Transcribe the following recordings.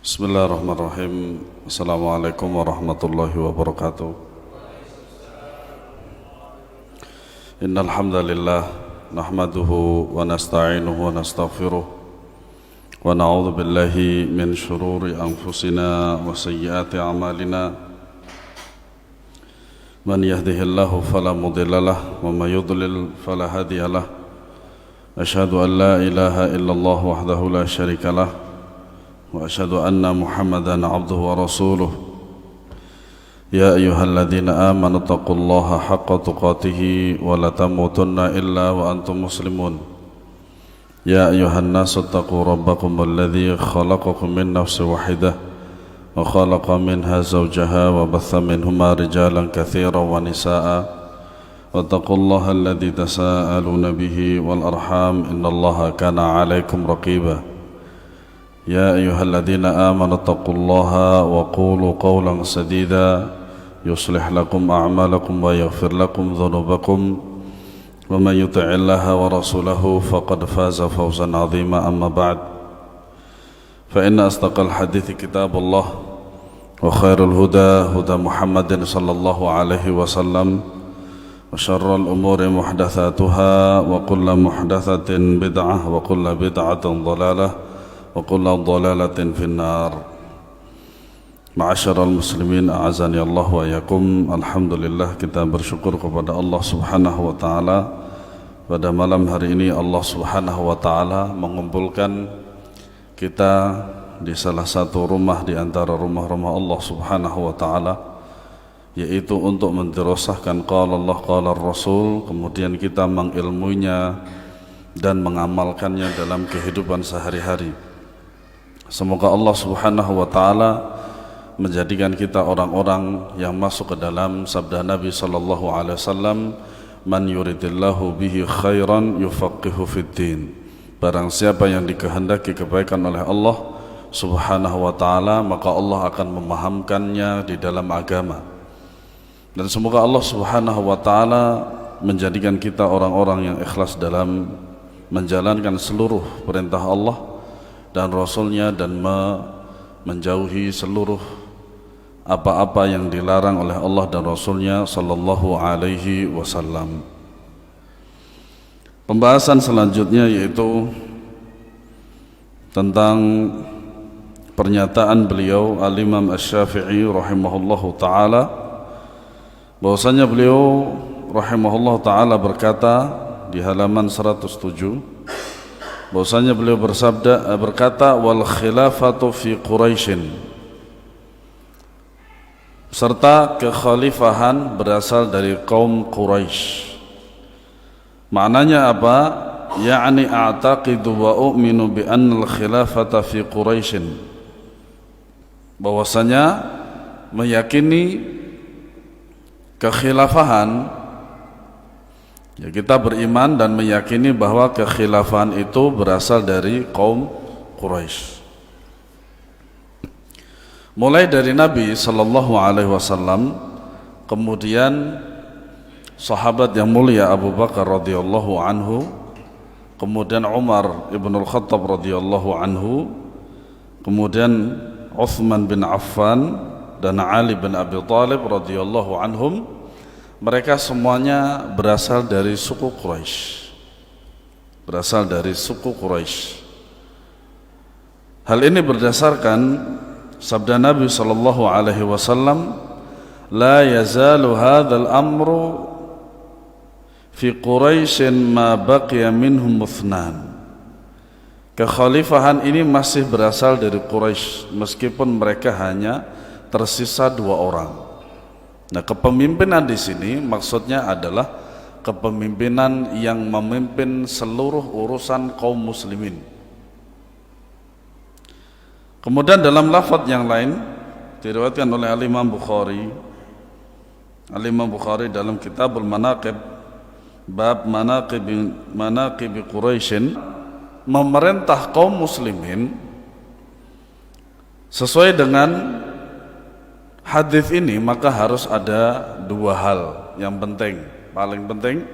Bismillahirrahmanirrahim. Assalamualaikum warahmatullahi wabarakatuh. Innal hamdalillah nahmaduhu wa nasta'inuhu wa nastaghfiruh wa na'udzu billahi min shururi anfusina wa sayyiati a'malina. Man yahdihillahu fala mudilla lahu wa may yudlil fala hadiya lahu. Asyhadu an la ilaha illallah wahdahu la syarika lahu وأشهد أن محمدًا عبده ورسوله يا أيها الذين آمنوا اتقوا الله حق تقاته ولا تموتن إلا وأنتم مسلمون يا أيها الناس اتقوا ربكم الذي خلقكم من نفس واحدة وخلق منها زوجها وبث منهما رجالا كثيرا ونساء واتقوا الله الذي تساءلون به والأرحام إن الله كان عليكم رقيبا يا أيها الذين آمنوا اتقوا الله وقولوا قولا سديدا يصلح لكم أعمالكم ويغفر لكم ذنوبكم ومن يطع الله ورسوله فقد فاز فوزا عظيما أما بعد فإن أصدق الحديث كتاب الله وخير الهدى هدى محمد صلى الله عليه وسلم وشر الأمور محدثاتها وكل محدثة بدعة وكل بدعة ضلالة wa kullu dhalalatin finnar. Ma'asyiral muslimin, a'azani Allah wa yakum. Alhamdulillah, kita bersyukur kepada Allah Subhanahu wa taala. Pada malam hari ini Allah Subhanahu wa taala mengumpulkan kita di salah satu rumah di antara rumah-rumah Allah Subhanahu wa taala, yaitu untuk mendirasahkan qala Allah qala Rasul, kemudian kita mengilmuinya dan mengamalkannya dalam kehidupan sehari-hari. Semoga Allah Subhanahu wa taala menjadikan kita orang-orang yang masuk ke dalam sabda Nabi sallallahu alaihi wasallam, man yuridillahu bihi khairan yufaqihu fiddin. Barang siapa yang dikehendaki kebaikan oleh Allah Subhanahu wa taala, maka Allah akan memahamkannya di dalam agama. Dan semoga Allah Subhanahu wa taala menjadikan kita orang-orang yang ikhlas dalam menjalankan seluruh perintah Allah dan Rasulnya, dan menjauhi seluruh apa-apa yang dilarang oleh Allah dan Rasulnya sallallahu alaihi wasallam. Pembahasan selanjutnya yaitu tentang pernyataan beliau Al-Imam Asy-Syafi'i rahimahullahu ta'ala, bahwasanya beliau rahimahullahu ta'ala berkata di halaman 107, bahwasanya beliau berkata, wal khilafatu fi Quraisyin, serta kekhalifahan berasal dari kaum Quraisy. Maknanya apa? Ya'ni a'taqidu wa u'minu bi anna al khilafata fi Quraisyin, bahwasanya meyakini kekhilafahan, ya, kita beriman dan meyakini bahwa kekhilafahan itu berasal dari kaum Quraisy. Mulai dari Nabi sallallahu alaihi wasallam, kemudian sahabat yang mulia Abu Bakar radhiyallahu anhu, kemudian Umar ibn al-Khattab radhiyallahu anhu, kemudian Uthman bin Affan dan Ali bin Abi Thalib radhiyallahu anhum. Mereka semuanya berasal dari suku Quraisy. Berasal dari suku Quraisy. Hal ini berdasarkan sabda Nabi sallallahu alaihi wasallam, la yazalu hadzal amru fi Quraisyin ma baqiya minhum muthnan. Kekhalifahan ini masih berasal dari Quraisy meskipun mereka hanya tersisa 2 orang. Nah, kepemimpinan di sini maksudnya adalah kepemimpinan yang memimpin seluruh urusan kaum muslimin. Kemudian dalam lafaz yang lain diriwayatkan oleh Al-Imam Bukhari. Al-Imam Bukhari dalam Kitabul Manaqib, bab manaqib Quraisyin, memerintah kaum muslimin sesuai dengan hadis ini, maka harus ada 2 hal yang penting, paling penting.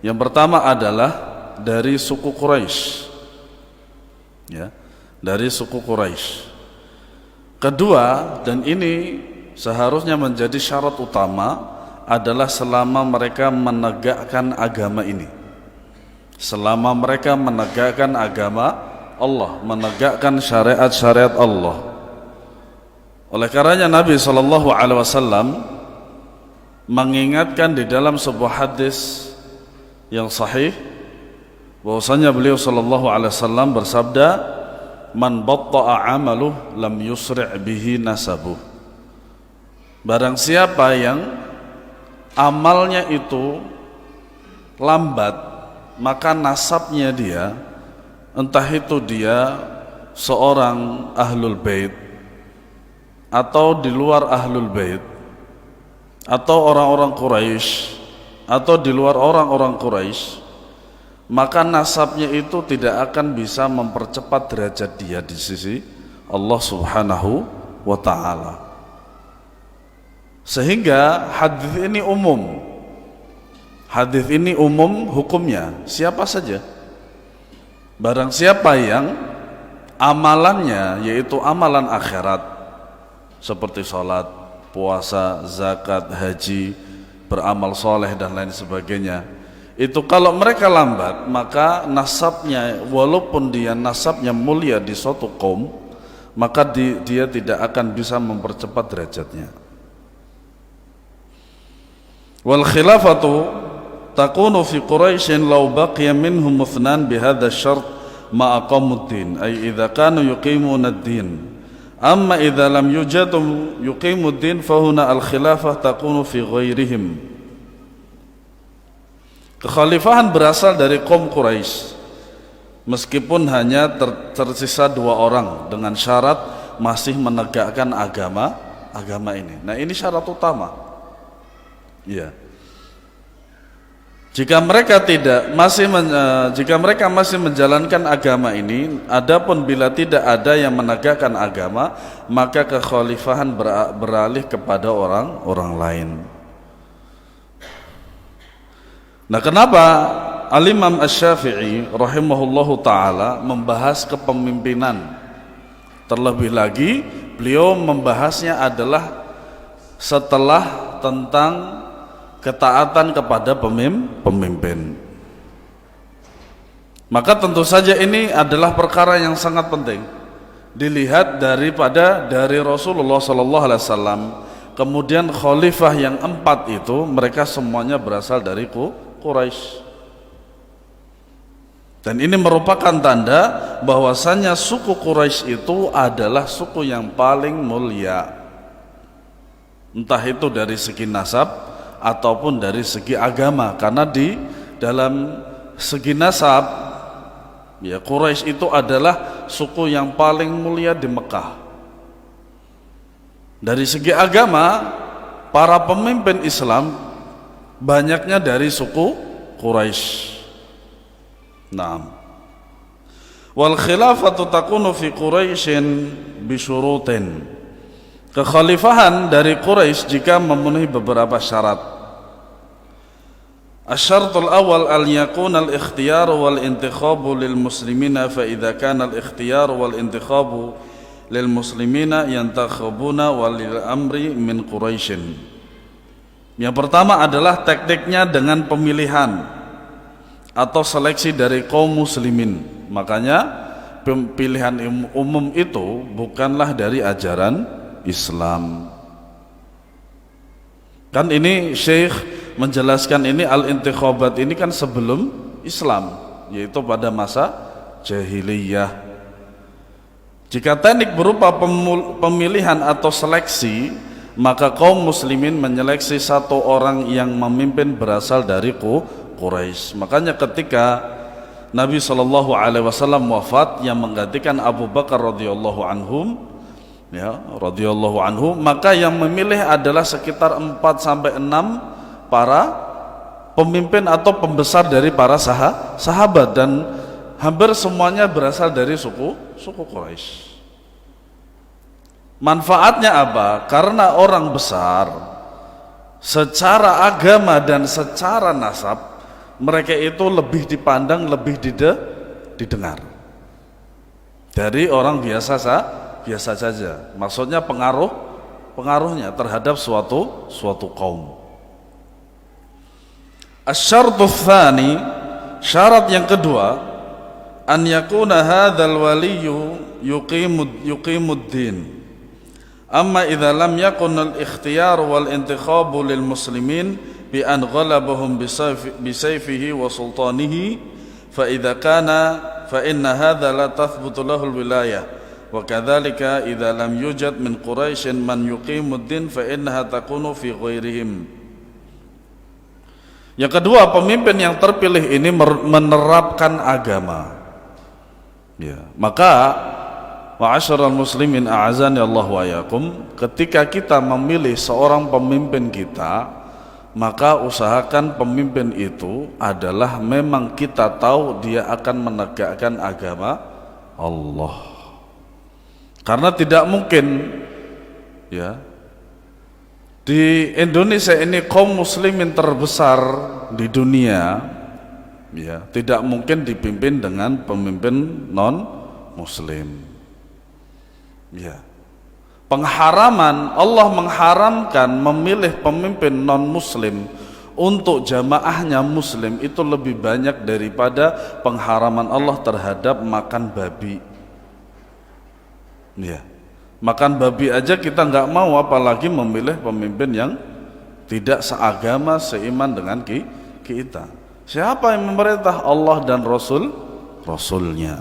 Yang pertama adalah dari suku Quraisy, ya, dari suku Quraisy. Kedua, dan ini seharusnya menjadi syarat utama, adalah selama mereka menegakkan agama ini. Selama mereka menegakkan agama Allah, menegakkan syariat-syariat Allah. Oleh karenanya Nabi SAW mengingatkan di dalam sebuah hadis yang sahih bahwasanya beliau SAW bersabda, man batta'a amaluh lam yusri' bihi nasabuh. Barang siapa yang amalnya itu lambat, maka nasabnya dia, entah itu dia seorang ahlul bait atau di luar ahlul bait, atau orang-orang Quraisy, atau di luar orang-orang Quraisy, maka nasabnya itu tidak akan bisa mempercepat derajat dia di sisi Allah Subhanahu wa ta'ala. Sehingga hadis ini umum. Hadis ini umum hukumnya, siapa saja. Barang siapa yang amalannya yaitu amalan akhirat seperti salat, puasa, zakat, haji, beramal soleh dan lain sebagainya, itu kalau mereka lambat, maka nasabnya, walaupun dia nasabnya mulia di suatu kaum, maka dia tidak akan bisa mempercepat derajatnya. Wal khilafatu takunu fi Quraisyin law baqiya minhum muthnan bihadha syart ma aqamuddin, ay idza kanu yuqimuna ad-din. Amma idza lam yujadu yuqimuddin fahuna al khilafah takunu fi ghairihim. Kekhalifahan berasal dari kaum Quraisy, meskipun hanya tersisa 2 orang dengan syarat masih menegakkan agama ini. Nah, ini syarat utama. Ya. Jika mereka masih menjalankan agama ini, adapun bila tidak ada yang menegakkan agama, maka kekhalifahan beralih kepada orang lain. Nah, kenapa Al-Imam Asy-Syafi'i rahimahullahu ta'ala membahas kepemimpinan? Terlebih lagi beliau membahasnya adalah setelah tentang ketaatan kepada pemimpin. Maka tentu saja ini adalah perkara yang sangat penting dilihat dari Rasulullah SAW. Kemudian khalifah yang 4 itu mereka semuanya berasal dari Quraisy. Dan ini merupakan tanda bahwasannya suku Quraisy itu adalah suku yang paling mulia, entah itu dari segi nasab ataupun dari segi agama. Karena di dalam segi nasab, ya, Quraisy itu adalah suku yang paling mulia di Mekah. Dari segi agama, para pemimpin Islam banyaknya dari suku Quraisy. Naam. Wal khilafatu takunu fi Quraisyin bi syurutin. Kekhalifahan dari Quraisy jika memenuhi beberapa syarat. Asy-syartul awal al yakuna al-ikhtiyar wal intikhabu lil muslimina, fa idza kana al-ikhtiyar wal intikhabu lil muslimina yantakhabuna walil amri min Quraisyin. Yang pertama adalah tekniknya dengan pemilihan atau seleksi dari kaum muslimin. Makanya pilihan umum itu bukanlah dari ajaran Islam. Kan ini Syekh menjelaskan ini al-intikhabat ini kan sebelum Islam, yaitu pada masa jahiliyah. Jika teknik berupa pemilihan atau seleksi, maka kaum muslimin menyeleksi satu orang yang memimpin berasal dari Quraisy. Makanya ketika Nabi SAW wafat, yang menggantikan Abu Bakar radhiyallahu anhu, maka yang memilih adalah sekitar 4-6 para pemimpin atau pembesar dari para sahabat, dan hampir semuanya berasal dari suku Quraisy. Manfaatnya apa? Karena orang besar secara agama dan secara nasab, mereka itu lebih dipandang, lebih didengar dari orang biasa biasa saja. Maksudnya pengaruhnya terhadap suatu kaum. Asy-syartu tsani, syarat yang kedua, an yakuna hadzal waliyyu yuqimuddin. Amma idza lam yakun al-ikhtiyar wal intikhabu lil muslimin bi an ghalabahum bi sayfihi wa sultanihi fa idza kana fa inna hadza la tathbutu lahu al-wilayah wa kadzalika idza lam yujad min quraisy man yuqimuddin fa innaha takunu fi ghairihim. Yang kedua, pemimpin yang terpilih ini menerapkan agama. Ya, maka ma'asyiral muslimin a'azani Allah wa yakum, ketika kita memilih seorang pemimpin kita, maka usahakan pemimpin itu adalah memang kita tahu dia akan menegakkan agama Allah. Karena tidak mungkin ya di Indonesia ini kaum muslimin terbesar di dunia ya tidak mungkin dipimpin dengan pemimpin non muslim. Ya. Pengharaman, Allah mengharamkan memilih pemimpin non muslim untuk jamaahnya muslim itu lebih banyak daripada pengharaman Allah terhadap makan babi. Ya. Makan babi aja kita nggak mau, apalagi memilih pemimpin yang tidak seagama, seiman dengan kita. Siapa yang memerintah? Allah dan Rasulnya.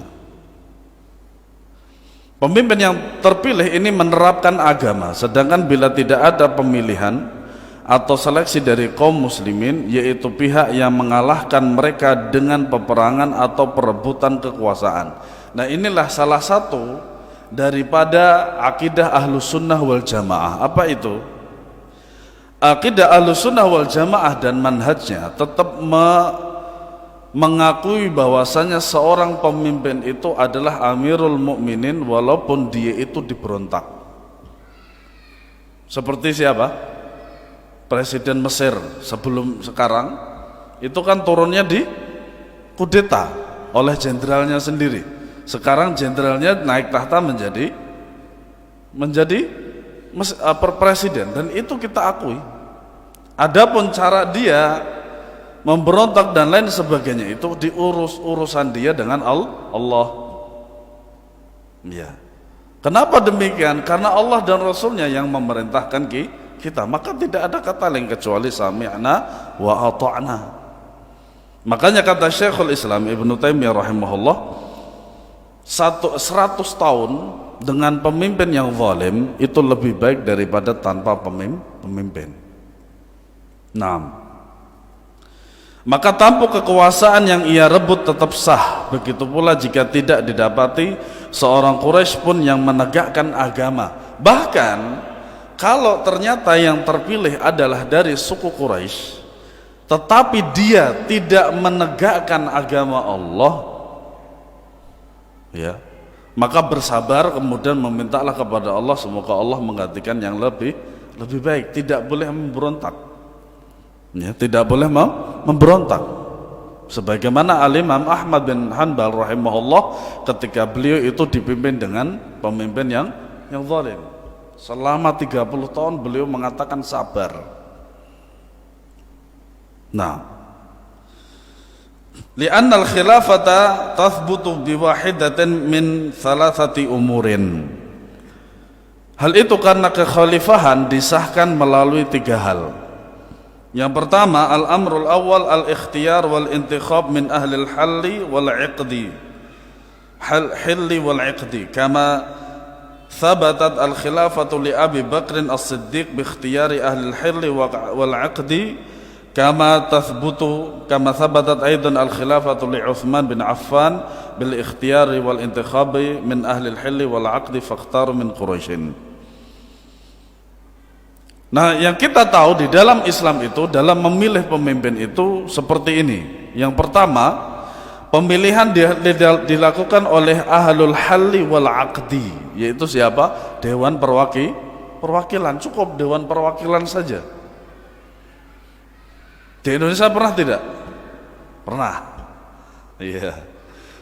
Pemimpin yang terpilih ini menerapkan agama, sedangkan bila tidak ada pemilihan atau seleksi dari kaum muslimin, yaitu pihak yang mengalahkan mereka dengan peperangan atau perebutan kekuasaan. Nah, inilah salah satu daripada akidah Ahlus Sunnah wal Jamaah. Apa itu? Akidah Ahlus Sunnah wal Jamaah dan manhajnya tetap mengakui bahwasanya seorang pemimpin itu adalah Amirul Mukminin walaupun dia itu diberontak. Seperti siapa? Presiden Mesir sebelum sekarang itu kan turunnya di kudeta oleh jenderalnya sendiri. Sekarang jenderalnya naik tahta menjadi presiden, dan itu kita akui. Adapun cara dia memberontak dan lain sebagainya itu urusan dia dengan Allah. Ya. Kenapa demikian? Karena Allah dan Rasulnya yang memerintahkan kita, maka tidak ada kata lain kecuali sami'na wa ata'na. Makanya kata Syekhul Islam Ibnu Taimiyah rahimahullah, 100 tahun dengan pemimpin yang zalim itu lebih baik daripada tanpa pemimpin. Maka tampuk kekuasaan yang ia rebut tetap sah. Begitu pula jika tidak didapati seorang Quraisy pun yang menegakkan agama. Bahkan kalau ternyata yang terpilih adalah dari suku Quraisy, tetapi dia tidak menegakkan agama Allah, ya, maka bersabar, kemudian memintalah kepada Allah semoga Allah menggantikan yang lebih baik. Tidak boleh memberontak, ya, tidak boleh memberontak. Sebagaimana Al-Imam Ahmad bin Hanbal rahimahullah ketika beliau itu dipimpin dengan pemimpin yang zalim, selama 30 tahun beliau mengatakan sabar. Li'anna al-khilafata tathbutu biwahidatin min thalathati umurin. Hal itu karena kekhalifahan disahkan melalui 3 hal. Yang pertama, al-amrul awal al-ikhtiyar wal intikhab min ahli al-halli wal 'iqdi. Halli wal 'iqdi kama thabatat al-khilafatu li Abi Bakr as-Siddiq bi ikhtiyari ahli al-halli wal 'iqdi kama thabatat aidan al-khilafatu li Uthman bin Affan bil ikhtiyari wal intikhabi min ahli al-hilli wal 'aqdi fakhtaru min Quraisyin. Nah, yang kita tahu di dalam Islam itu, dalam memilih pemimpin itu seperti ini. Yang pertama, pemilihan dilakukan oleh ahlul halli wal 'aqdi, yaitu siapa? Dewan perwakilan. Cukup dewan perwakilan saja. Di Indonesia pernah tidak? Pernah. Iya.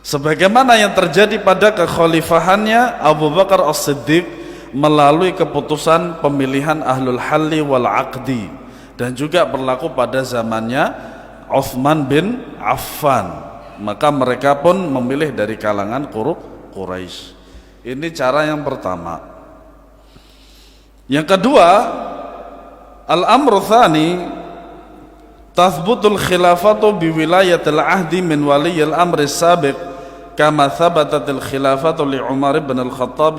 sebagaimana yang terjadi pada kekhalifahannya Abu Bakar As-Siddiq melalui keputusan pemilihan ahlul halli wal aqdi, dan juga berlaku pada zamannya Utsman bin Affan. Maka mereka pun memilih dari kalangan Quraisy. Ini cara yang pertama. Yang kedua, al-amru tsani tathbutul khilafatu bi wilayatil ahdi min waliyil amri sabiq kama thabatatil khilafatu li Umar bin al-Khattab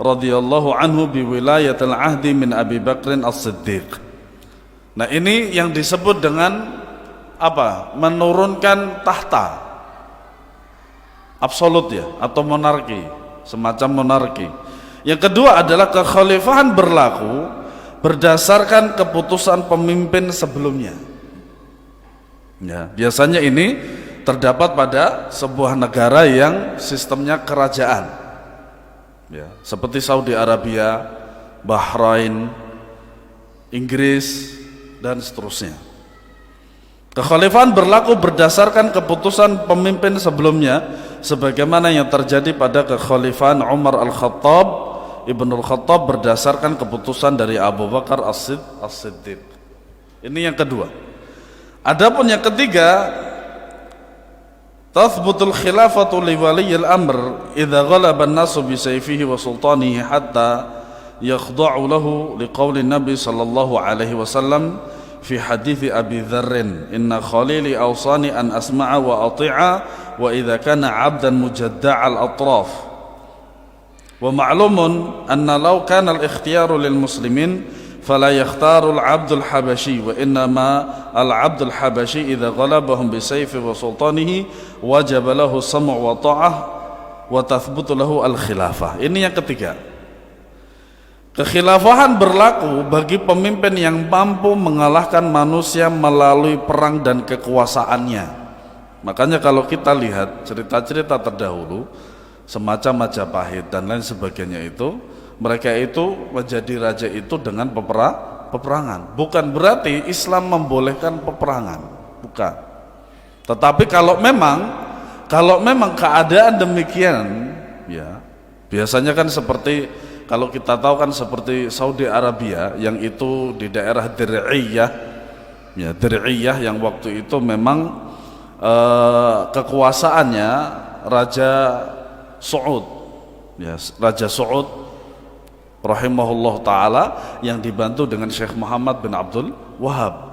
radhiyallahu anhu bi wilayatil ahdi min Abi Bakr As-Siddiq. Nah, ini yang disebut dengan apa? Menurunkan tahta absolut ya, atau monarki, semacam monarki. Yang kedua adalah kekhalifahan berlaku berdasarkan keputusan pemimpin sebelumnya. Ya, biasanya ini terdapat pada sebuah negara yang sistemnya kerajaan, ya, seperti Saudi Arabia, Bahrain, Inggris, dan seterusnya. Kekhalifahan berlaku berdasarkan keputusan pemimpin sebelumnya, sebagaimana yang terjadi pada kekhalifahan Umar Al-Khattab, Ibnu Al-Khattab berdasarkan keputusan dari Abu Bakar As-Siddiq. Ini yang kedua. Adapun yang ketiga, tathbutul khilafatu li waliyil amr idza ghalaba an-nasu bi sayfihi wa sultanihi hatta yakhda'u lahu liqauli Nabi sallallahu alaihi wasallam fi hadits Abi Dzarr, inna khalili awsani an asma'a wa ati'a wa idza kana 'abdan mujadda'al atraf. Wa ma'lumun anna law kana al-ikhtiyaru lil muslimin fala yakhtaru al-'abdul habashi wa innama al-'abdul habashi idza ghalabahum bi sayfi wa sultanihi wajaba lahu sam' wa ta'ah wa tathbutu lahu al-khilafah. Ini yang ketiga. Kekhilafahan berlaku bagi pemimpin yang mampu mengalahkan manusia melalui perang dan kekuasaannya. Makanya kalau kita lihat cerita-cerita terdahulu semacam Majapahit dan lain sebagainya itu, mereka itu menjadi raja itu dengan peperangan. Bukan berarti Islam membolehkan peperangan, bukan. Tetapi kalau memang keadaan demikian, ya, biasanya kan seperti kalau kita tahu kan seperti Saudi Arabia yang itu di daerah Dir'iyah, ya, Dir'iyah yang waktu itu memang kekuasaannya Raja Saud, ya, Raja Saud rahimahullah ta'ala yang dibantu dengan Syekh Muhammad bin Abdul Wahab.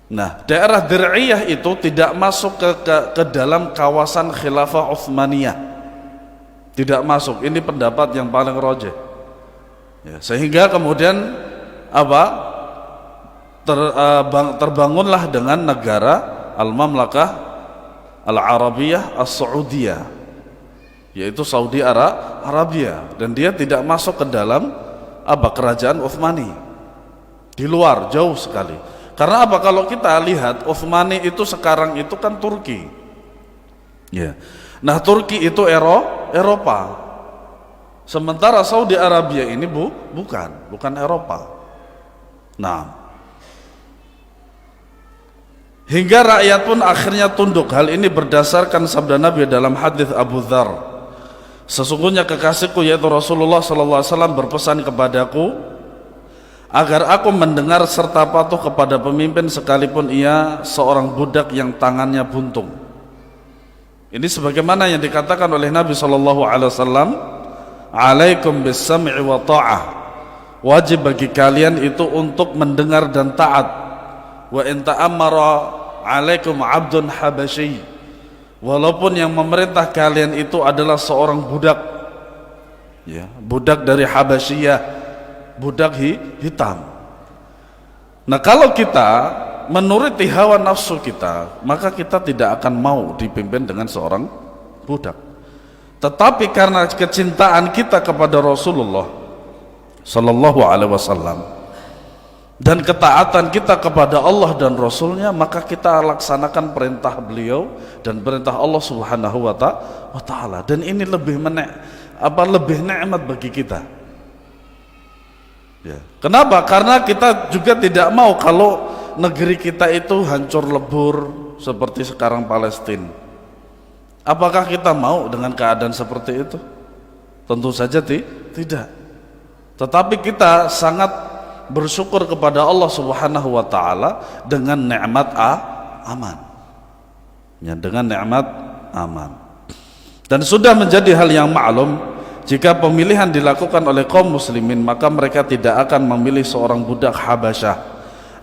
Nah, daerah Dir'iyah itu tidak masuk ke dalam kawasan Khilafah Utsmaniyah, tidak masuk. Ini pendapat yang paling rajih, ya, sehingga kemudian terbangunlah dengan negara Al-Mamlakah Al-Arabiyah As-Saudiyah, yaitu Saudi Arabia, dan dia tidak masuk ke dalam kerajaan Utsmani, di luar jauh sekali. Karena apa? Kalau kita lihat Utsmani itu sekarang itu kan Turki, ya. Nah, Turki itu Eropa, sementara Saudi Arabia ini bukan Eropa. Nah, hingga rakyat pun akhirnya tunduk. Hal ini berdasarkan sabda Nabi dalam hadis Abu Dzar, sesungguhnya kekasihku yaitu Rasulullah SAW berpesan kepadaku agar aku mendengar serta patuh kepada pemimpin sekalipun ia seorang budak yang tangannya buntung. Ini sebagaimana yang dikatakan oleh Nabi SAW, alaikum bis-sam'i wa ta'ah, wajib bagi kalian itu untuk mendengar dan taat. Wa in ta'ammara alaikum abdun habasyi, walaupun yang memerintah kalian itu adalah seorang budak, ya, budak dari Habasyiyah, budak hitam. Nah, kalau kita menuruti hawa nafsu kita, maka kita tidak akan mau dipimpin dengan seorang budak. Tetapi karena kecintaan kita kepada Rasulullah Sallallahu Alaihi Wasallam dan ketaatan kita kepada Allah dan Rasulnya, maka kita laksanakan perintah beliau dan perintah Allah Subhanahu wa Ta'ala. Dan ini lebih nikmat bagi kita, ya. Kenapa? Karena kita juga tidak mau kalau negeri kita itu hancur lebur seperti sekarang Palestina. Apakah kita mau dengan keadaan seperti itu? Tentu saja tidak. Tetapi kita sangat bersyukur kepada Allah Subhanahu wa taala dengan nikmat aman. Ya, dengan nikmat aman. Dan sudah menjadi hal yang maklum, jika pemilihan dilakukan oleh kaum muslimin, maka mereka tidak akan memilih seorang budak Habasyah.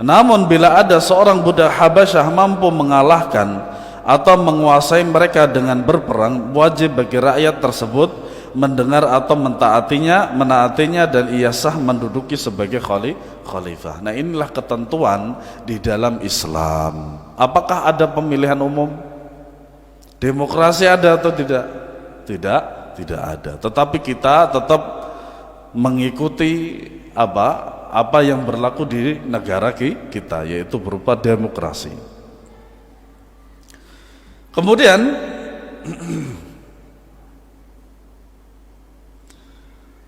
Namun bila ada seorang budak Habasyah mampu mengalahkan atau menguasai mereka dengan berperang, wajib bagi rakyat tersebut mendengar atau menaatinya dan ia sah menduduki sebagai khalifah. Nah, inilah ketentuan di dalam Islam. Apakah ada pemilihan umum? Demokrasi ada atau tidak? Tidak ada. Tetapi kita tetap mengikuti apa yang berlaku di negara kita, yaitu berupa demokrasi. Kemudian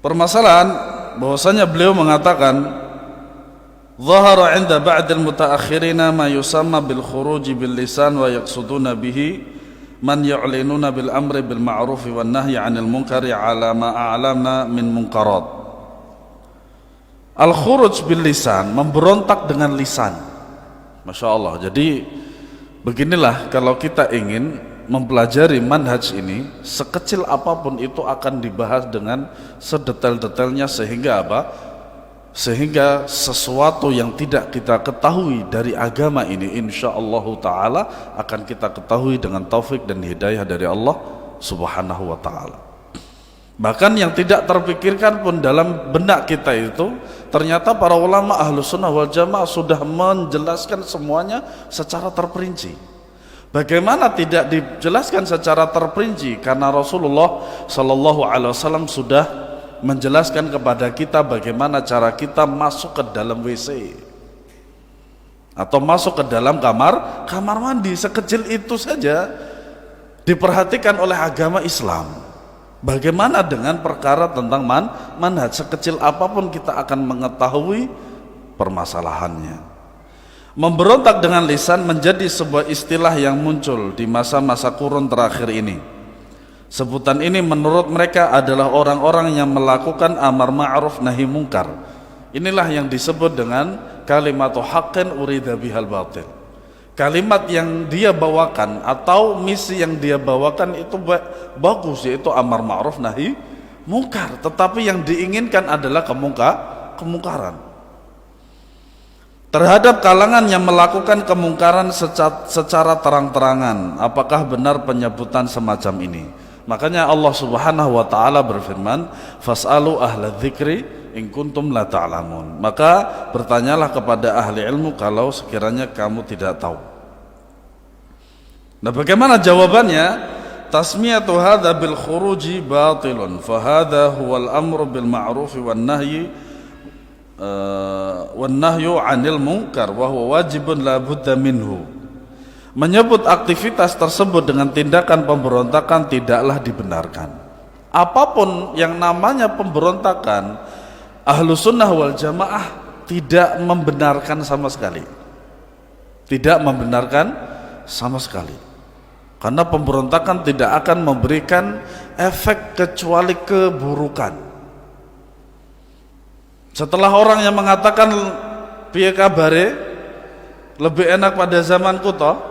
permasalahan bahwasanya beliau mengatakan zahara 'inda ba'dil mutaakhirina ma yusamma bil khuruj bil lisan wa yaqsuduna bihi man yu'linuna bil amri bil ma'ruf wan nahyi 'anil munkari 'ala ma a'lama min munkarat. Al khuruj bil lisan, memberontak dengan lisan. Masya Allah. Jadi beginilah, kalau kita ingin mempelajari manhaj ini, sekecil apapun itu akan dibahas dengan sedetail-detailnya, sehingga sehingga sesuatu yang tidak kita ketahui dari agama ini insyaallah ta'ala akan kita ketahui dengan taufik dan hidayah dari Allah Subhanahu wa ta'ala. Bahkan yang tidak terpikirkan pun dalam benak kita itu, ternyata para ulama Ahlus Sunnah wal Jamaah sudah menjelaskan semuanya secara terperinci. Bagaimana tidak dijelaskan secara terperinci? Karena Rasulullah Sallallahu Alaihi Wasallam sudah menjelaskan kepada kita bagaimana cara kita masuk ke dalam WC atau masuk ke dalam kamar mandi. Sekecil itu saja diperhatikan oleh agama Islam. Bagaimana dengan perkara tentang manhaj? Sekecil apapun kita akan mengetahui permasalahannya. Memberontak dengan lisan menjadi sebuah istilah yang muncul di masa-masa kurun terakhir ini. Sebutan ini menurut mereka adalah orang-orang yang melakukan amar ma'ruf nahi mungkar. Inilah yang disebut dengan kalimatu haqqin urida bihal batil. Kalimat yang dia bawakan atau misi yang dia bawakan itu bagus, yaitu amar ma'ruf nahi mungkar, tetapi yang diinginkan adalah kemungkaran terhadap kalangan yang melakukan kemungkaran secara terang-terangan. Apakah benar penyebutan semacam ini? Makanya Allah Subhanahu wa taala berfirman, fas'alu ahla dzikri in kuntum la ta'lamun. Maka bertanyalah kepada ahli ilmu kalau sekiranya kamu tidak tahu. Nah, bagaimana jawabannya? Tasmiyatu hadza bil khuruji batilun, fa hadza huwal amru bil ma'ruf wan nahyu 'anil munkar wa huwa wajibun la budda minhu. Menyebut aktivitas tersebut dengan tindakan pemberontakan tidaklah dibenarkan. Apapun yang namanya pemberontakan, Ahlus Sunnah wal Jamaah tidak membenarkan sama sekali. Tidak membenarkan sama sekali. Karena pemberontakan tidak akan memberikan efek kecuali keburukan. Setelah orang yang mengatakan piye kabare lebih enak pada zamanku toh.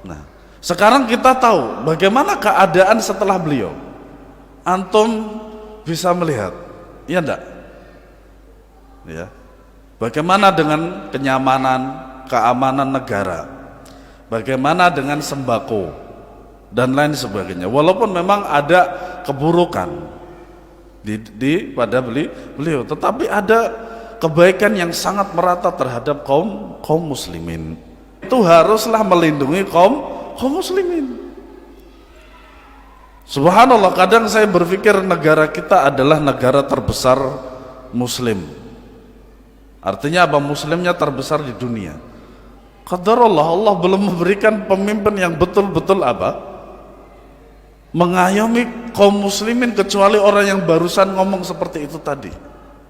Nah, sekarang kita tahu bagaimana keadaan setelah beliau. Antum bisa melihat, iya enggak? Ya. Bagaimana dengan kenyamanan, keamanan negara? Bagaimana dengan sembako dan lain sebagainya? Walaupun memang ada keburukan pada beliau, tetapi ada kebaikan yang sangat merata terhadap kaum muslimin. Itu haruslah melindungi kaum muslimin. Subhanallah, kadang saya berpikir negara kita adalah negara terbesar muslim. Artinya apa? Muslimnya terbesar di dunia. Qadarullah, Allah belum memberikan pemimpin yang betul-betul mengayomi kaum muslimin, kecuali orang yang barusan ngomong seperti itu tadi.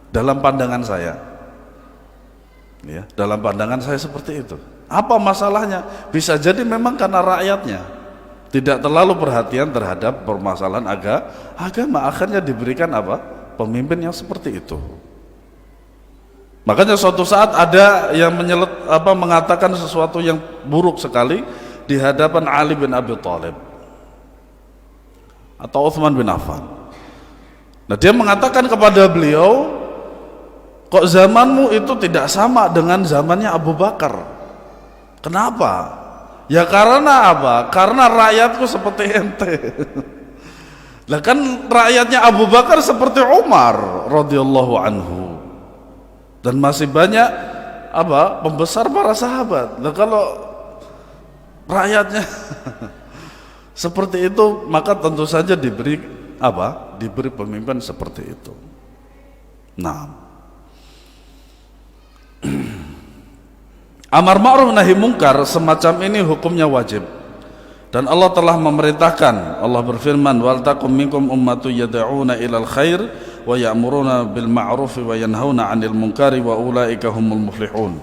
Dalam pandangan saya, ya, dalam pandangan saya seperti itu. Apa masalahnya? Bisa jadi memang karena rakyatnya tidak terlalu perhatian terhadap permasalahan agama, akhirnya diberikan apa? Pemimpin yang seperti itu. Makanya suatu saat ada yang mengatakan sesuatu yang buruk sekali di hadapan Ali bin Abi Thalib atau Utsman bin Affan. Nah, dia mengatakan kepada beliau, kok zamanmu itu tidak sama dengan zamannya Abu Bakar? Kenapa? Ya karena apa? Karena rakyatku seperti ente. Lah kan rakyatnya Abu Bakar seperti Umar radhiyallahu anhu. Dan masih banyak pembesar para sahabat. Lah kalau rakyatnya seperti itu, maka tentu saja diberi diberi pemimpin seperti itu. Nah, amar ma'ruf nahi mungkar semacam ini hukumnya wajib. Dan Allah telah memerintahkan, Allah berfirman, wal takum minkum ummatu yad'una ilal khair wa ya'muruna bil ma'ruf wa yanhauna 'anil munkari wa ulaika humul muflihun.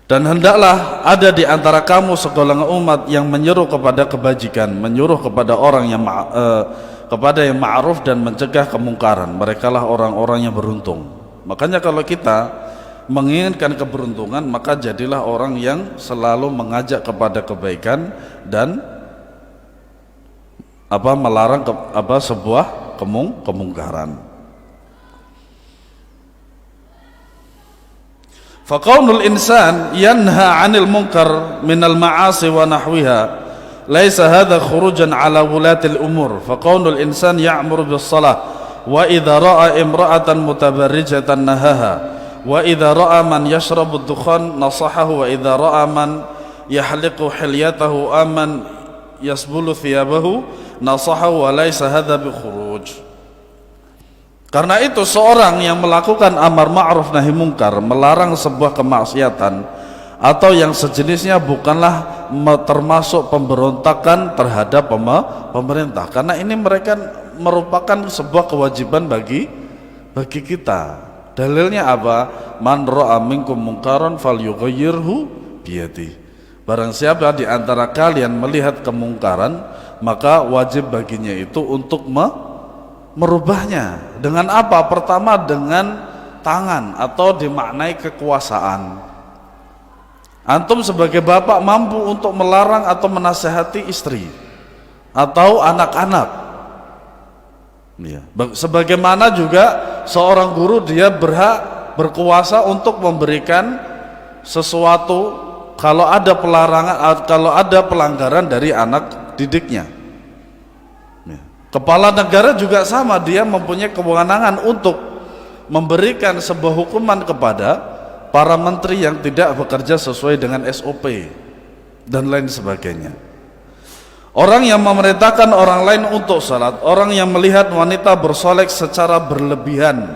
Dan hendaklah ada di antara kamu segolongan umat yang menyeru kepada kebajikan, menyuruh kepada orang yang kepada yang ma'ruf dan mencegah kemungkaran. Merekalah orang-orang yang beruntung. Makanya kalau kita menginginkan keberuntungan, maka jadilah orang yang selalu mengajak kepada kebaikan dan melarang sebuah kemungkaran. Faqaunul insan yanha 'anil munkar minal ma'asi wa nahwiha laisa hadha khurujan 'ala wulatil umur. Faqaunul insan ya'muru bis shalah wa idza ra'a imra'atan mutabarrijatan nahaha wa idza ra'a man yashrabu ad-dukhan nasahahu wa idza ra'a man yahliqu hilyatahu aman yasbulu thiyabahu nasahahu wa laysa hadza bi khuruj. Karena itu seorang yang melakukan amar ma'ruf nahi mungkar, melarang sebuah kemaksiatan atau yang sejenisnya, bukanlah termasuk pemberontakan terhadap pemerintah, karena ini mereka merupakan sebuah kewajiban bagi kita. Dalilnya apa? Man ra'a minkum mungkaran falyughayyirhu biyadihi. Barang siapa di antara kalian melihat kemungkaran, maka wajib baginya itu untuk merubahnya. Dengan apa? Pertama dengan tangan atau dimaknai kekuasaan. Antum sebagai bapak mampu untuk melarang atau menasihati istri atau anak-anak. Ya. Sebagaimana juga seorang guru, dia berhak berkuasa untuk memberikan sesuatu kalau ada pelanggaran dari anak didiknya. Ya. Kepala negara juga sama, dia mempunyai kewenangan untuk memberikan sebuah hukuman kepada para menteri yang tidak bekerja sesuai dengan SOP dan lain sebagainya. Orang yang memerintahkan orang lain untuk salat, orang yang melihat wanita bersolek secara berlebihan,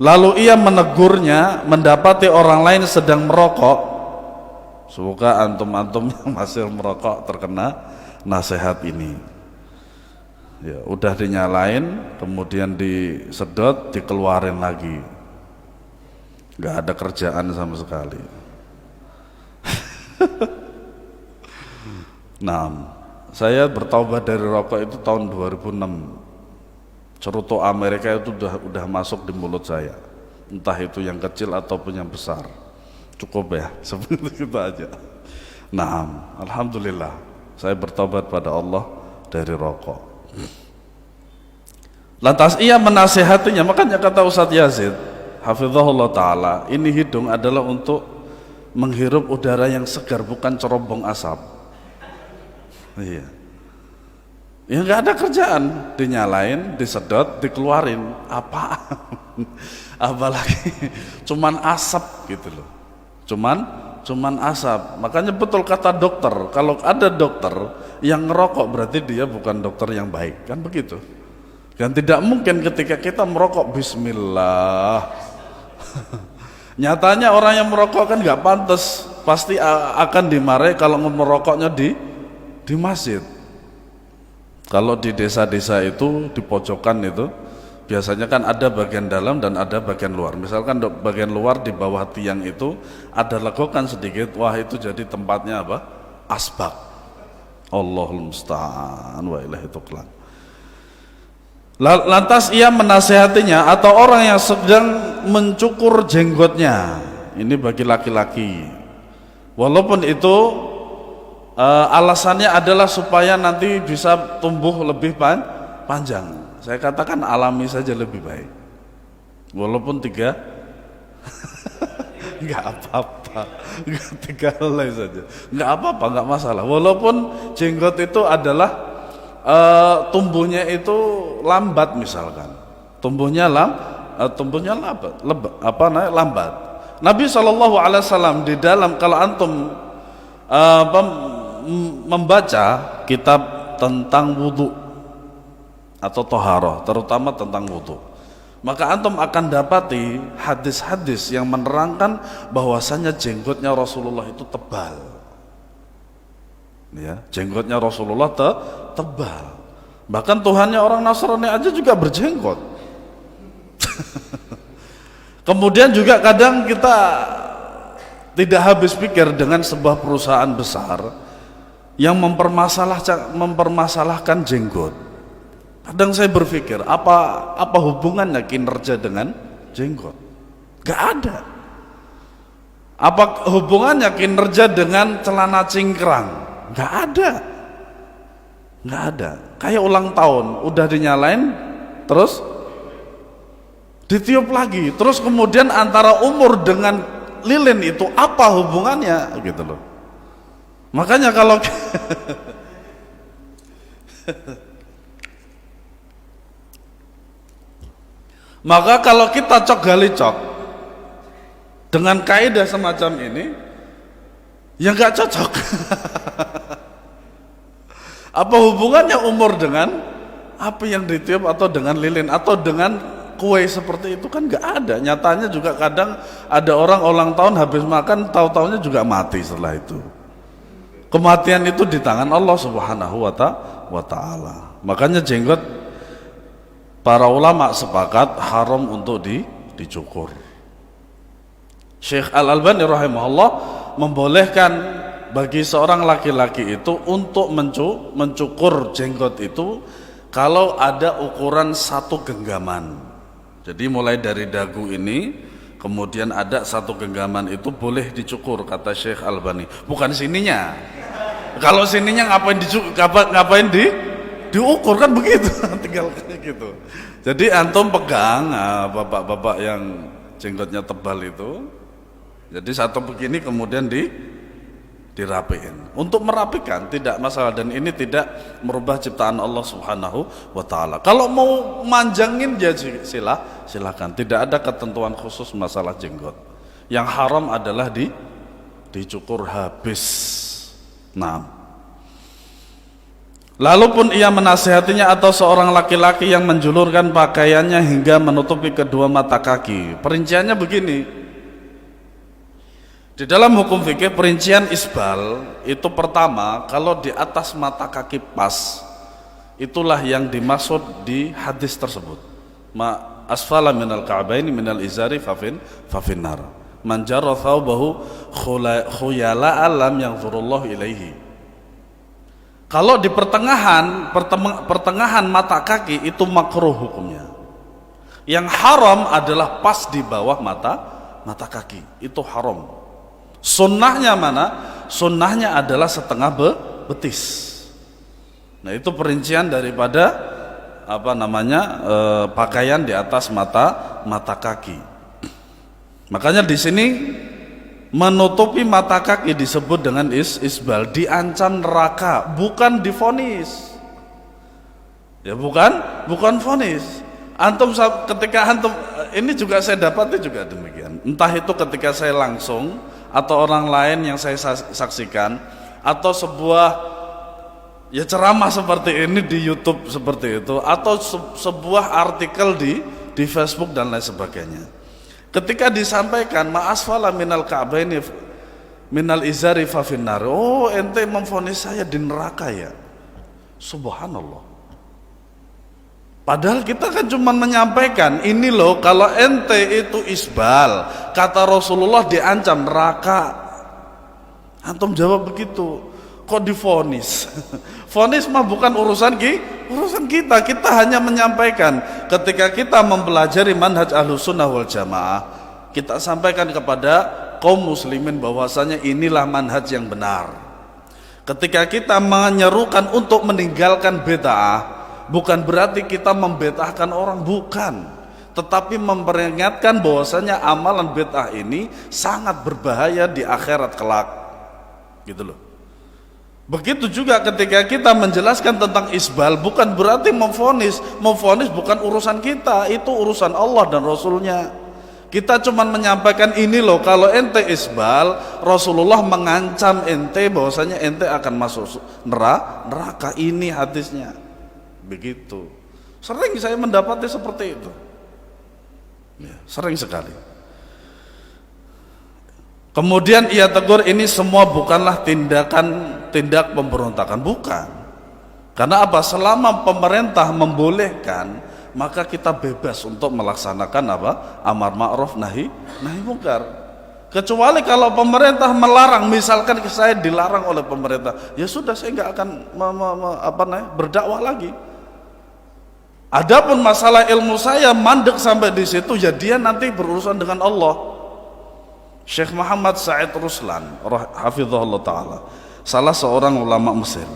lalu ia menegurnya, mendapati orang lain sedang merokok. Semoga antum-antum yang masih merokok terkena nasihat ini. Ya, udah dinyalain, kemudian disedot, dikeluarin lagi. Gak ada kerjaan sama sekali. Nah, saya bertaubat dari rokok itu tahun 2006. Cerutu Amerika itu udah masuk di mulut saya, entah itu yang kecil ataupun yang besar. Cukup ya, seperti itu aja. Nah, alhamdulillah saya bertaubat pada Allah dari rokok. Lantas ia menasihatinya, makanya kata Ustadz Yazid hafizahullah ta'ala, ini hidung adalah untuk menghirup udara yang segar, bukan cerombong asap. Iya. Ya nggak ada kerjaan, dinyalain, disedot, dikeluarin, apa? Apalagi cuman asap gitu loh. Cuman asap. Makanya betul kata dokter, kalau ada dokter yang ngerokok berarti dia bukan dokter yang baik, kan begitu. Dan tidak mungkin ketika kita merokok bismillah. Nyatanya orang yang merokok kan nggak pantas, pasti akan dimarahi kalau merokoknya di masjid. Kalau di desa-desa itu, di pojokan itu biasanya kan ada bagian dalam dan ada bagian luar. Misalkan bagian luar di bawah tiang itu ada legokan sedikit, wah itu jadi tempatnya apa? Asbak. Allahul musta'an wa ilaihi tuqlan. Lantas ia menasihatinya atau orang yang sedang mencukur jenggotnya, ini bagi laki-laki, walaupun itu alasannya adalah supaya nanti bisa tumbuh lebih panjang. Saya katakan alami saja lebih baik, walaupun 3 nggak apa-apa, 3 helai saja nggak apa-apa, nggak masalah, walaupun jenggot itu adalah tumbuhnya itu lambat, misalkan tumbuhnya lambat. Nabi SAW di dalam, kalau antum membaca kitab tentang wudu atau toharoh, terutama tentang wudu, maka antum akan dapati hadis-hadis yang menerangkan bahwasanya jenggotnya Rasulullah itu tebal. Ya, jenggotnya Rasulullah tebal. Bahkan Tuhannya orang Nasrani aja juga berjenggot. Kemudian juga kadang kita tidak habis pikir dengan sebuah perusahaan besar yang mempermasalahkan jenggot. Kadang saya berpikir, apa hubungannya kinerja dengan jenggot? Gak ada. Apa hubungannya kinerja dengan celana cingkrang? Gak ada. Kayak ulang tahun udah dinyalain terus ditiup lagi, terus kemudian antara umur dengan lilin itu apa hubungannya gitu loh. Makanya kalau maka kalau kita cok gali cok dengan kaidah semacam ini, ya nggak cocok. Apa hubungannya umur dengan api yang ditiup atau dengan lilin atau dengan kue seperti itu? Kan nggak ada. Nyatanya juga kadang ada orang ulang tahun habis makan tahu-taunya juga mati setelah itu. Kematian itu di tangan Allah Subhanahu wa ta'ala. Makanya jenggot para ulama sepakat haram untuk dicukur. Syekh Al-Albani rahimahullah membolehkan bagi seorang laki-laki itu untuk mencukur jenggot itu kalau ada ukuran 1 genggaman. Jadi mulai dari dagu ini kemudian ada 1 genggaman itu boleh dicukur, kata Syekh Al-Albani. Bukan sininya. Kalau sininya ngapain diukur kan begitu. Tinggal gitu. Jadi antum pegang, bapak-bapak yang jenggotnya tebal itu. Jadi 1 begini kemudian dirapiin. Untuk merapikan tidak masalah, dan ini tidak merubah ciptaan Allah Subhanahu wa ta'ala. Kalau mau manjangin ya silakan. Tidak ada ketentuan khusus masalah jenggot. Yang haram adalah dicukur habis. Nah, lalu pun ia menasihatinya atau seorang laki-laki yang menjulurkan pakaiannya hingga menutupi kedua mata kaki. Perinciannya begini. Di dalam hukum fikih perincian isbal itu pertama kalau di atas mata kaki pas, itulah yang dimaksud di hadis tersebut. Ma asfala minal ka'baini minal izari fafinnar. Man jarra thawbahu khuyala alam yanzurullahu ilaihi. Kalau di pertengahan mata kaki itu makruh hukumnya. Yang haram adalah pas di bawah mata kaki, itu haram. Sunnahnya mana? Sunnahnya adalah setengah betis. Nah, itu perincian daripada pakaian di atas mata kaki. Makanya di sini menutupi mata kaki disebut dengan isbal, diancam neraka, bukan divonis. Ya bukan vonis. Antum ketika antum ini juga saya dapati juga demikian. Entah itu ketika saya langsung atau orang lain yang saya saksikan, atau sebuah ya ceramah seperti ini di YouTube seperti itu, atau sebuah artikel di Facebook dan lain sebagainya. Ketika disampaikan ma'asfala minal ka'baini minal izari fafinnar, oh ente memvonis saya di neraka ya. Subhanallah. Padahal kita kan cuma menyampaikan ini loh, kalau ente itu isbal, kata Rasulullah diancam neraka. Antum jawab begitu. kok divonis? Vonis mah bukan urusan kita. Kita hanya menyampaikan ketika kita mempelajari manhaj Ahlussunnah wal Jamaah, kita sampaikan kepada kaum muslimin bahwasanya inilah manhaj yang benar. Ketika kita menyerukan untuk meninggalkan bid'ah, bukan berarti kita membid'ahkan orang, bukan, tetapi memperingatkan bahwasanya amalan bid'ah ini sangat berbahaya di akhirat kelak, gitu loh. Begitu juga ketika kita menjelaskan tentang isbal, bukan berarti memvonis bukan urusan kita, itu urusan Allah dan Rasulnya. Kita cuma menyampaikan ini loh, kalau ente isbal, Rasulullah mengancam ente bahwasanya ente akan masuk neraka, ini hadisnya. Begitu. Sering saya mendapati seperti itu, ya, sering sekali. Kemudian ia tegur, ini semua bukanlah tindak pemberontakan, bukan. Karena apa? Selama pemerintah membolehkan, maka kita bebas untuk melaksanakan apa? Amar ma'ruf nahi munkar. Kecuali kalau pemerintah melarang, misalkan saya dilarang oleh pemerintah, ya sudah, saya nggak akan berdakwah lagi. Adapun masalah ilmu saya mandek sampai di situ, ya dia nanti berurusan dengan Allah. Syekh Muhammad Said Ruslan hafizahullah ta'ala, salah seorang ulama Mesir,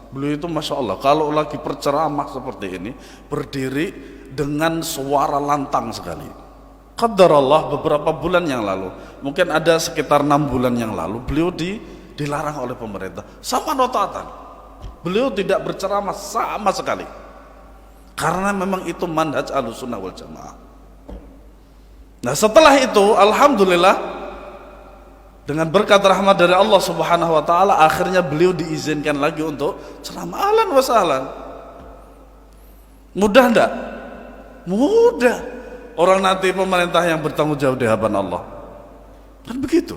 beliau itu Masya Allah kalau lagi berceramah seperti ini, berdiri dengan suara lantang sekali. Qadarallah, beberapa bulan yang lalu, mungkin ada sekitar 6 bulan yang lalu, beliau dilarang oleh pemerintah sama notatan. Beliau tidak berceramah sama sekali, karena memang itu manhaj Ahlussunnah wal Jamaah. Nah setelah itu alhamdulillah, dengan berkat rahmat dari Allah Subhanahu wa taala, akhirnya beliau diizinkan lagi untuk ceramah. Ahlan wa sahlan. Mudah enggak? Mudah. Orang nanti pemerintah yang bertanggung jawab di hadapan Allah. Kan begitu.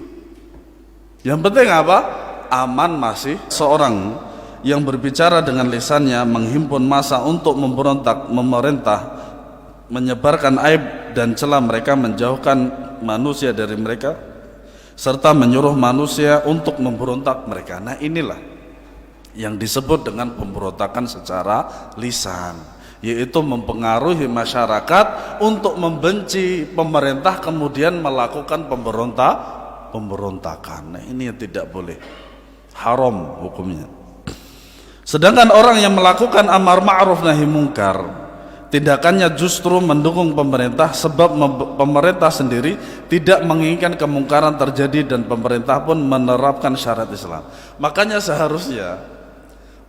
Yang penting apa? Aman masih. Seorang yang berbicara dengan lisannya menghimpun massa untuk memberontak memerintah, menyebarkan aib dan celah mereka, menjauhkan manusia dari mereka, serta menyuruh manusia untuk memberontak mereka. Nah inilah yang disebut dengan pemberontakan secara lisan, yaitu mempengaruhi masyarakat untuk membenci pemerintah kemudian melakukan pemberontakan. Nah ini yang tidak boleh, haram hukumnya. Sedangkan orang yang melakukan amar ma'ruf nahi munkar, tindakannya justru mendukung pemerintah, sebab pemerintah sendiri tidak menginginkan kemungkaran terjadi dan pemerintah pun menerapkan syariat Islam. Makanya seharusnya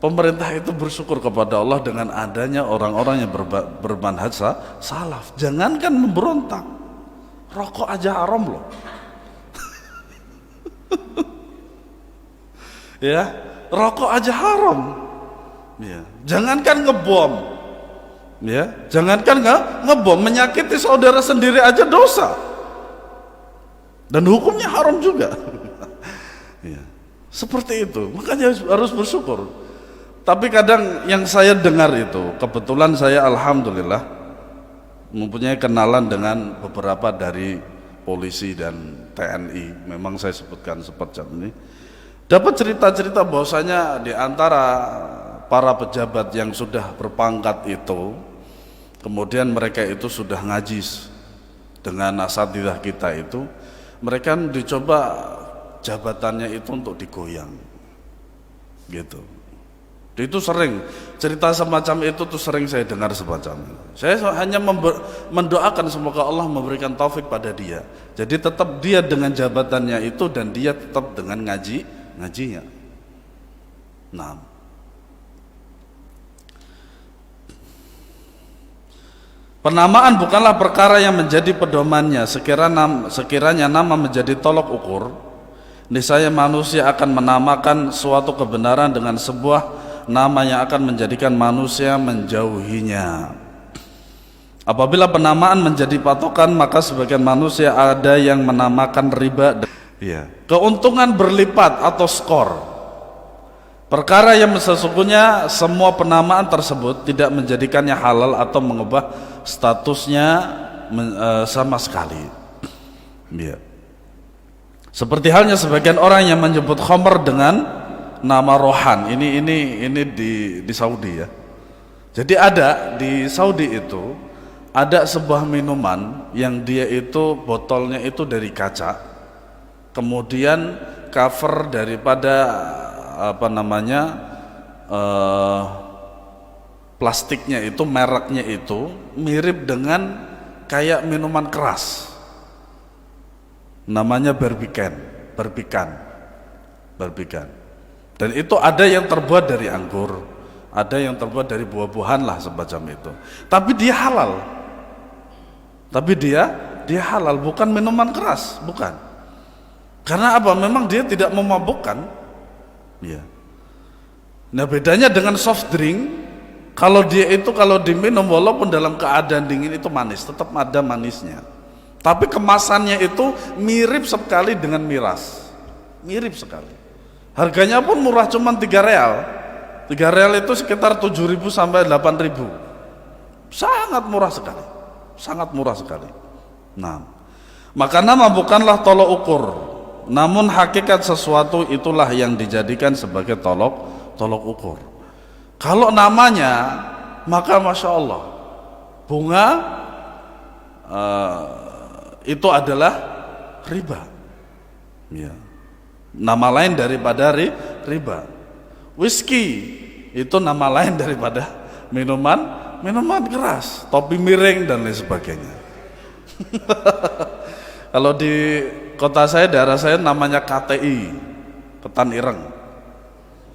pemerintah itu bersyukur kepada Allah dengan adanya orang-orang yang bermanhaj salaf. Jangankan memberontak, rokok aja haram loh. Ya, rokok aja haram. Ya, jangankan ngebom. Ya, jangankan ngebom, menyakiti saudara sendiri aja dosa, dan hukumnya haram juga. Ya, seperti itu, makanya harus bersyukur. Tapi kadang yang saya dengar itu, kebetulan saya alhamdulillah mempunyai kenalan dengan beberapa dari polisi dan TNI. Memang saya sebutkan seperti ini, dapat cerita-cerita bahwasanya di antara para pejabat yang sudah berpangkat itu, kemudian mereka itu sudah ngaji dengan asatidzah kita itu, mereka dicoba jabatannya itu untuk digoyang gitu. Itu sering cerita semacam itu tuh, sering saya dengar semacam itu. Saya hanya mendoakan semoga Allah memberikan taufik pada dia, jadi tetap dia dengan jabatannya itu dan dia tetap dengan ngajinya. Nah, penamaan bukanlah perkara yang menjadi pedomannya. Sekiranya nama menjadi tolok ukur, niscaya manusia akan menamakan suatu kebenaran dengan sebuah nama yang akan menjadikan manusia menjauhinya. Apabila penamaan menjadi patokan, maka sebagian manusia ada yang menamakan riba, keuntungan berlipat atau skor. Perkara yang sesungguhnya semua penamaan tersebut tidak menjadikannya halal atau mengubah statusnya sama sekali. Seperti halnya sebagian orang yang menyebut khamr dengan nama Rohan. Ini di Saudi ya. Jadi ada di Saudi itu ada sebuah minuman yang dia itu botolnya itu dari kaca, kemudian cover daripada apa namanya plastiknya itu, mereknya itu mirip dengan kayak minuman keras, namanya Barbican. Dan itu ada yang terbuat dari anggur, ada yang terbuat dari buah-buahan lah semacam itu. Tapi dia halal. Dia halal, bukan minuman keras, bukan. Karena apa? Memang dia tidak memabukkan. Ya. Nah, bedanya dengan soft drink, kalau diminum walaupun dalam keadaan dingin itu manis, tetap ada manisnya. Tapi kemasannya itu mirip sekali dengan miras. Mirip sekali. Harganya pun murah, cuma 3 real. 3 real itu sekitar 7.000 sampai 8.000. Sangat murah sekali. Sangat murah sekali. Nah, maka nama bukanlah tolok ukur, namun hakikat sesuatu itulah yang dijadikan sebagai tolok ukur. Kalau namanya, maka masya Allah, bunga itu adalah riba. Ya. Nama lain daripada riba. Whisky itu nama lain daripada minuman keras, topi miring dan lain sebagainya. Kalau di kota saya, daerah saya namanya KTI, ketan ireng.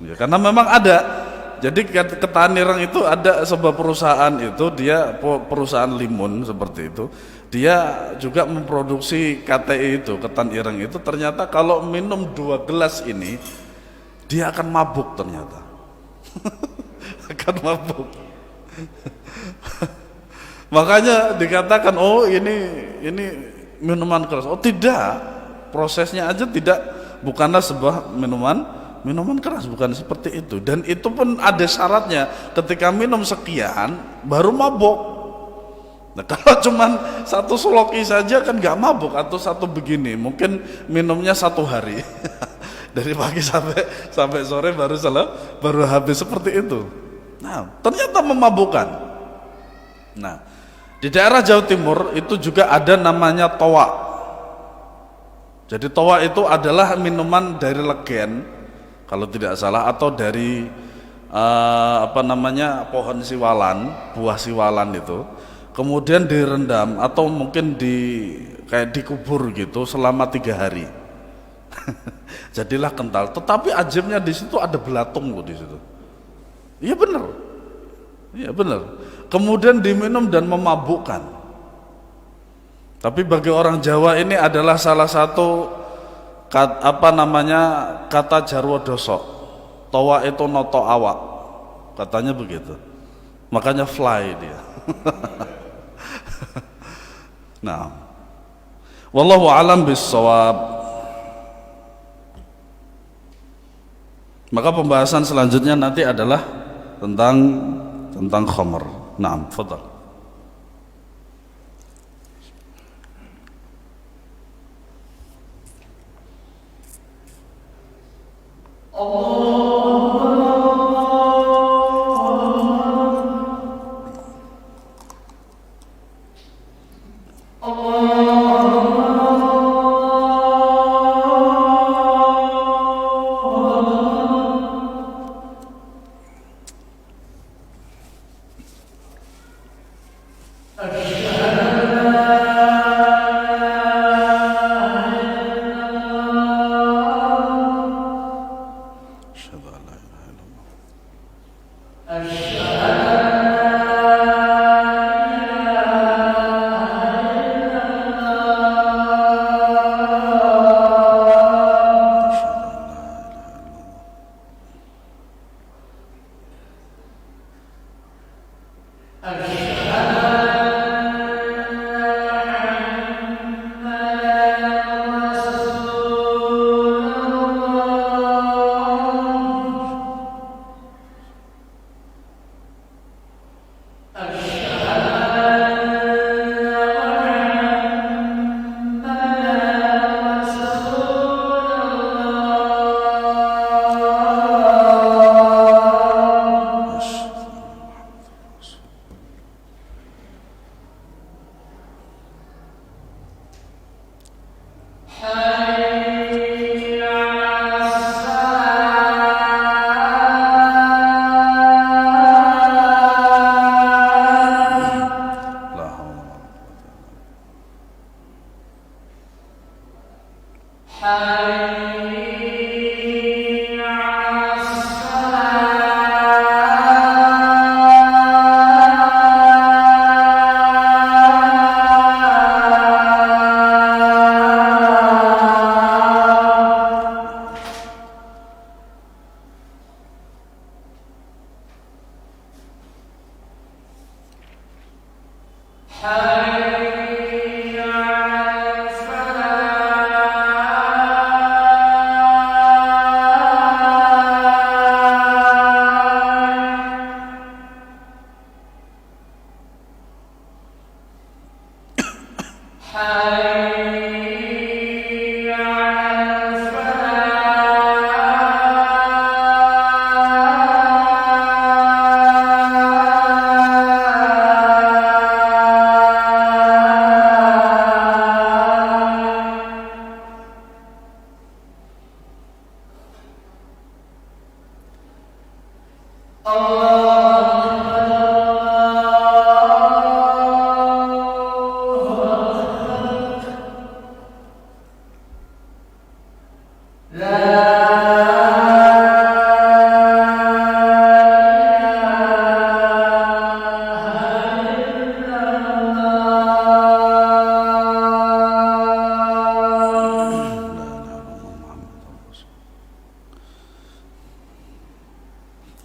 Ya, karena memang ada. Jadi ketan ireng itu ada sebuah perusahaan itu, dia perusahaan limun seperti itu. Dia juga memproduksi KTI itu, ketan ireng itu. Ternyata kalau minum 2 gelas ini, dia akan mabuk ternyata. Akan mabuk. Makanya dikatakan, oh ini minuman keras. Oh tidak, prosesnya aja bukanlah sebuah minuman keras, bukan seperti itu. Dan itu pun ada syaratnya, ketika minum sekian baru mabuk. Nah, kalau cuman 1 sloki saja kan nggak mabuk, atau 1 begini, mungkin minumnya 1 hari. Dari pagi sampai sore baru habis seperti itu. Nah, ternyata memabukkan. Nah, di daerah Jawa Timur itu juga ada namanya towa. Jadi towa itu adalah minuman dari legen, kalau tidak salah, atau dari pohon siwalan, buah siwalan itu. Kemudian direndam atau mungkin kayak dikubur gitu selama 3 hari. Jadilah kental. Tetapi ajibnya di situ ada belatung loh di situ. Iya benar. Iya benar. Kemudian diminum dan memabukkan. Tapi bagi orang Jawa ini adalah salah satu kata jarwo doso. Towa itu noto awak. Katanya begitu. Makanya fly dia. Nah, wallahu alam bissawab. Maka pembahasan selanjutnya nanti adalah tentang khamr. Naam, fadhal.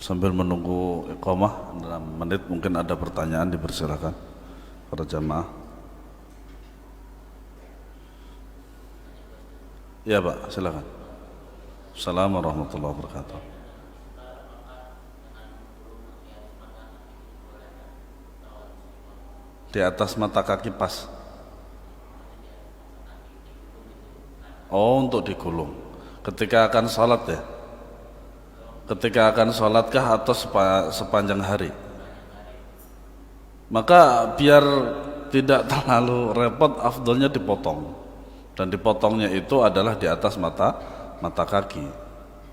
Sambil menunggu iqamah dalam menit mungkin ada pertanyaan, dipersilakan para jamaah. Ya Pak, silakan. Assalamualaikum warahmatullahi wabarakatuh. Di atas mata kaki pas. Oh, untuk digulung ketika akan sholat ya? Ketika akan sholatkah atau sepanjang hari? Maka biar tidak terlalu repot, afdolnya dipotong, dan dipotongnya itu adalah di atas mata kaki.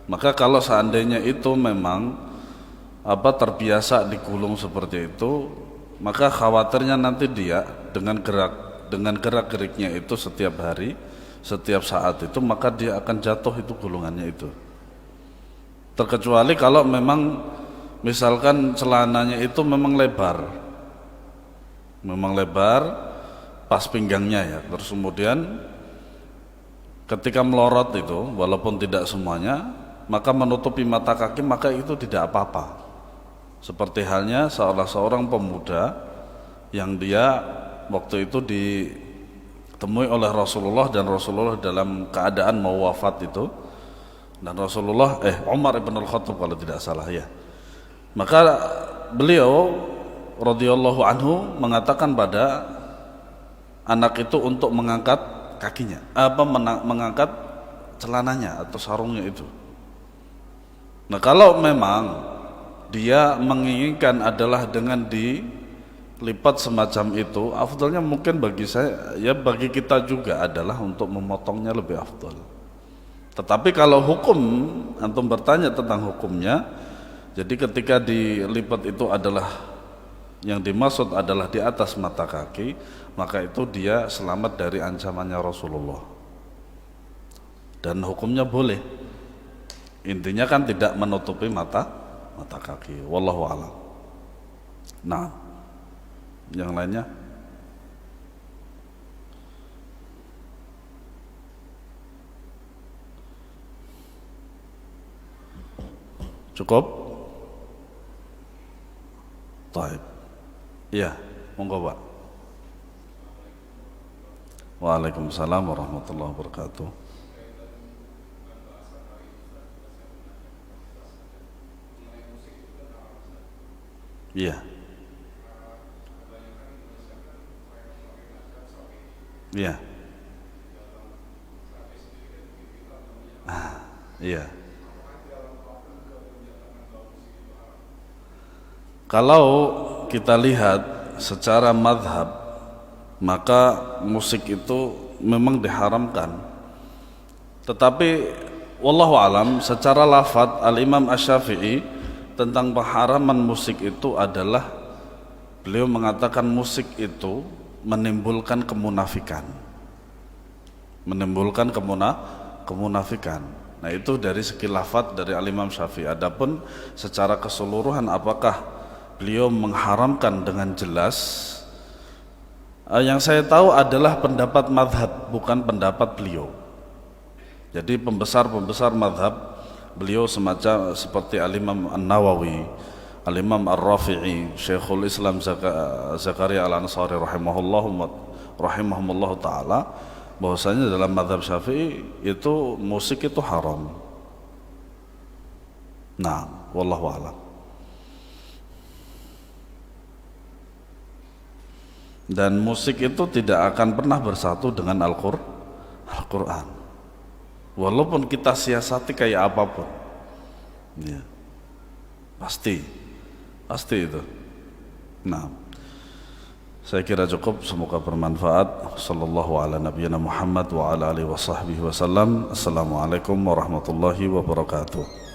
Maka kalau seandainya itu memang terbiasa digulung seperti itu, maka khawatirnya nanti dia dengan gerak geriknya itu setiap hari, setiap saat itu, maka dia akan jatuh itu gulungannya itu. Terkecuali kalau memang misalkan celananya itu memang lebar pas pinggangnya ya, terus kemudian ketika melorot itu walaupun tidak semuanya, maka menutupi mata kaki, maka itu tidak apa-apa. Seperti halnya seorang pemuda yang dia waktu itu ditemui oleh Rasulullah, dan Rasulullah dalam keadaan mau wafat itu, dan Rasulullah Umar ibn al-Khattab kalau tidak salah ya, maka beliau radhiyallahu anhu mengatakan pada anak itu untuk mengangkat kakinya, mengangkat celananya atau sarungnya itu. Nah, kalau memang dia menginginkan adalah dengan dilipat semacam itu, afdalnya mungkin bagi saya ya, bagi kita juga adalah untuk memotongnya lebih afdal. Tetapi kalau hukum, antum bertanya tentang hukumnya, jadi ketika dilipat itu adalah yang dimaksud adalah di atas mata kaki, maka itu dia selamat dari ancamannya Rasulullah, dan hukumnya boleh. Intinya kan tidak menutupi mata kaki. Wallahu a'lam. Nah, yang lainnya. Cukup? Taib. Iya, monggo Pak. Waalaikumsalam warahmatullahi wabarakatuh. Iya. Iya. Iya. Kalau kita lihat secara madhab, maka musik itu memang diharamkan. Tetapi wallahu alam, secara lafadz Al-Imam Asy-Syafi'i tentang pengharaman musik itu adalah, beliau mengatakan musik itu menimbulkan kemunafikan. kemunafikan. Nah itu dari segi lafadz dari Al-Imam Syafi'i. Adapun secara keseluruhan apakah beliau mengharamkan dengan jelas, yang saya tahu adalah pendapat madhab, bukan pendapat beliau. Jadi pembesar-pembesar madhab beliau semacam seperti Al-Imam An-Nawawi, Al-Imam Ar-Rafi'i, Syekhul Islam Zakaria Al-Ansari rahimahumullah ta'ala, bahwasanya dalam mazhab Syafi'i itu musik itu haram. Nah, wallahu a'lam. Dan musik itu tidak akan pernah bersatu dengan Al-Quran, walaupun kita siasati kayak apapun ya, pasti itu. Nah, saya kira cukup, semoga bermanfaat. Sallallahu ala nabiyyina Muhammad wa ala alihi wa sahbihi wasallam. Assalamualaikum warahmatullahi wabarakatuh.